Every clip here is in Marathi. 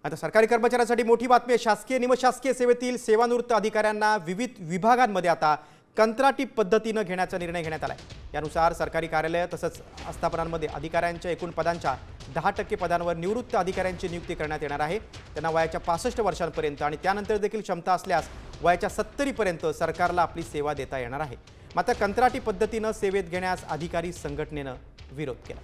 आता सरकारी कर्मचाऱ्यांसाठी मोठी बातमी आहे। शासकीय निमशासकीय सेवेतील सेवानिवृत्त अधिकाऱ्यांना विविध विभागांमध्ये आता कंत्राटी पद्धतीने घेण्याचा निर्णय घेण्यात आला आहे। यानुसार सरकारी कार्यालय तसंच आस्थापनांमध्ये अधिकाऱ्यांच्या एकूण पदांच्या 10% पदांवर निवृत्त अधिकाऱ्यांची नियुक्ती करण्यात येणार आहे। त्यांना वयाच्या 65 वर्षांपर्यंत आणि त्यानंतर देखील क्षमता असल्यास वयाच्या 70 पर्यंत सरकारला आपली सेवा देता येणार आहे। मात्र कंत्राटी पद्धतीने सेवेत घेण्यास अधिकारी संघटनेने विरोध केला।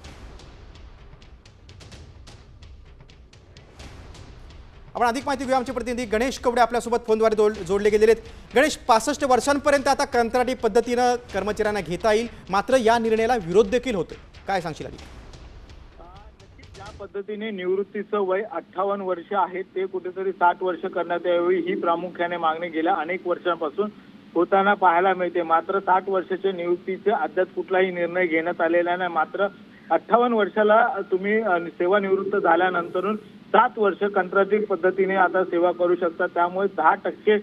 आपण अधिक माहिती घेऊ। आमचे प्रतिनिधी गणेश कवडे आपल्यासोबत फोनद्वारे जोडले गेलेले आहेत। गणेश, 65 वर्षांपर्यंत आता कंत्राटी पद्धतीने कर्मचाऱ्यांना घेता येईल, मात्र या निर्णयाला विरोध देखील होतो, काय सांगशील? ज्या पद्धतीने निवृत्तीचं वय 58 वर्ष आहे ते कुठेतरी 60 वर्ष करण्यात यावी ही प्रामुख्याने मागणी गेल्या अनेक वर्षांपासून होताना पाहायला मिळते। मात्र 60 वर्षाच्या निवृत्तीचे अद्याप कुठलाही निर्णय घेण्यात आलेला नाही। मात्र 58 वर्षाला तुम्ही सेवानिवृत्त झाल्यानंतर 7 वर्ष कंत्राटी पद्धतीने आता सेवा करू शकता। त्यामुळे 10%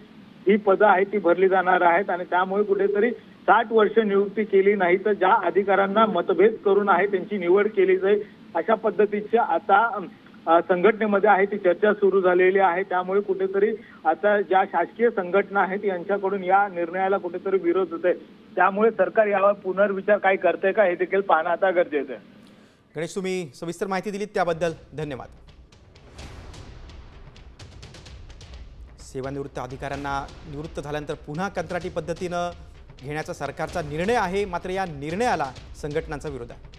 ही पदं आहेत ती भरली जाणार आहेत आणि त्यामुळे कुठेतरी 60 वर्ष नियुक्ती केली नाही तर ज्या अधिकाऱ्यांना मतभेद करून आहे त्यांची निवड केली जाईल अशा पद्धतीची आता संघटनेमध्ये आहे ती चर्चा सुरू झालेली आहे। त्यामुळे कुठेतरी आता ज्या शासकीय संघटना आहेत यांच्याकडून या निर्णयाला कुठेतरी विरोध होत आहे। त्यामुळे सरकार यावर पुनर्विचार काय करते का हे देखील पाहणं आता गरजेचं आहे। गणेश, तुम्ही सविस्तर माहिती दिलीत त्याबद्दल धन्यवाद। सेवानिवृत्त अधिकाऱ्यांना निवृत्त झाल्यानंतर पुन्हा कंत्राटी पद्धतीने घेण्याचा सरकारचा निर्णय आहे, मात्र या निर्णयाला संघटनांचा विरोध आहे।